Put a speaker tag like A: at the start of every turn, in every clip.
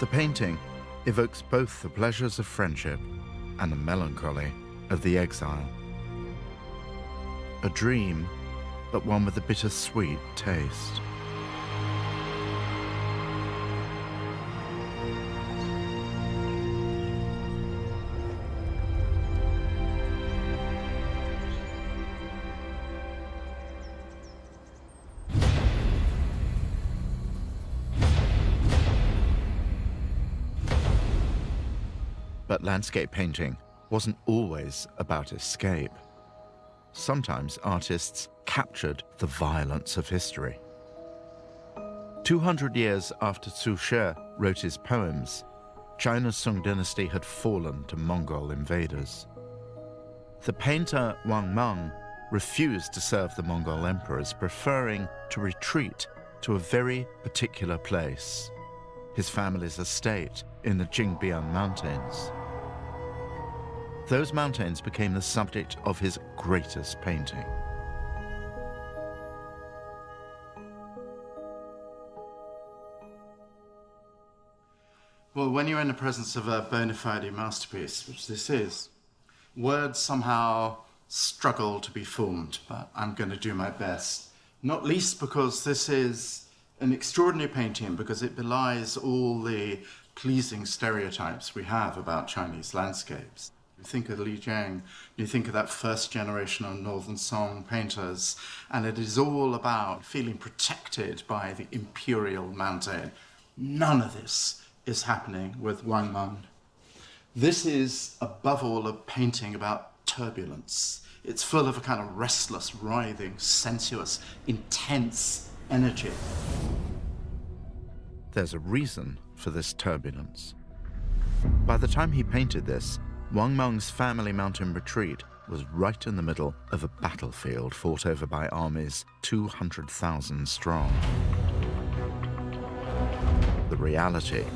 A: The painting evokes both the pleasures of friendship and the melancholy of the exile. A dream, but one with a bittersweet taste. But landscape painting wasn't always about escape. Sometimes artists captured the violence of history. 200 years after Su Shi wrote his poems, China's Song dynasty had fallen to Mongol invaders. The painter Wang Mang refused to serve the Mongol emperors, preferring to retreat to a very particular place, his family's estate in the Jingbian Mountains. Those mountains became the subject of his greatest painting.
B: Well, when you're in the presence of a bona fide masterpiece, which this is, words somehow struggle to be formed, but I'm going to do my best. Not least because this is an extraordinary painting, because it belies all the pleasing stereotypes we have about Chinese landscapes. You think of Li Jiang, you think of that first generation of Northern Song painters, and it is all about feeling protected by the imperial mountain. None of this is happening with Wang Mang. This is, above all, a painting about turbulence. It's full of a kind of restless, writhing, sensuous, intense energy.
A: There's a reason for this turbulence. By the time he painted this, Wang Meng's family mountain retreat was right in the middle of a battlefield fought over by armies 200,000 strong. The reality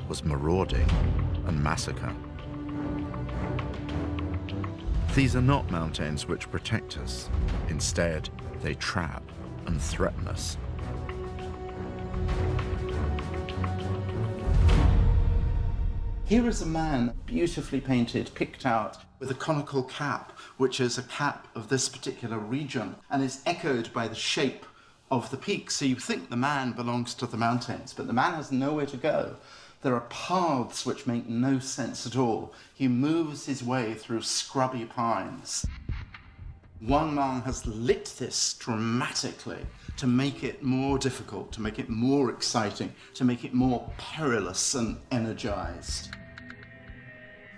A: was marauding and massacre. These are not mountains which protect us. Instead, they trap and threaten us.
B: Here is a man, beautifully painted, picked out, with a conical cap, which is a cap of this particular region, and is echoed by the shape of the peak. So you think the man belongs to the mountains, but the man has nowhere to go. There are paths which make no sense at all. He moves his way through scrubby pines. Wang Mang has lit this dramatically to make it more difficult, to make it more exciting, to make it more perilous and energized.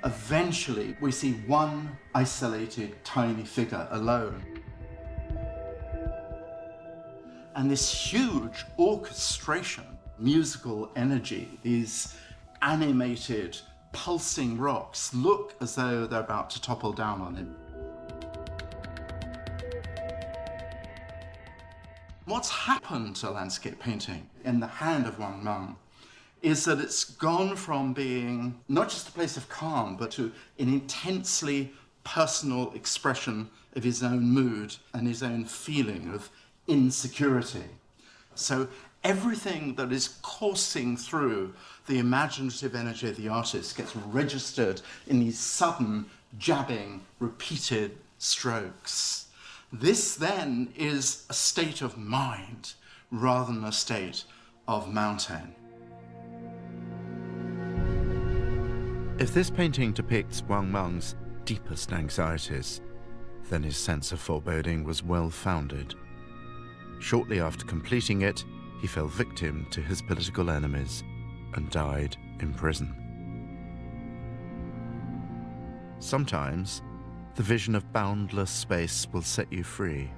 B: Eventually, we see one isolated, tiny figure alone. And this huge orchestration, musical energy, these animated, pulsing rocks look as though they're about to topple down on him. What's happened to landscape painting in the hand of Wang Mang is that it's gone from being not just a place of calm, but to an intensely personal expression of his own mood and his own feeling of insecurity. So everything that is coursing through the imaginative energy of the artist gets registered in these sudden, jabbing, repeated strokes. This then is a state of mind rather than a state of mountain.
A: If this painting depicts Wang Meng's deepest anxieties, then his sense of foreboding was well-founded. Shortly after completing it, he fell victim to his political enemies and died in prison. Sometimes, the vision of boundless space will set you free.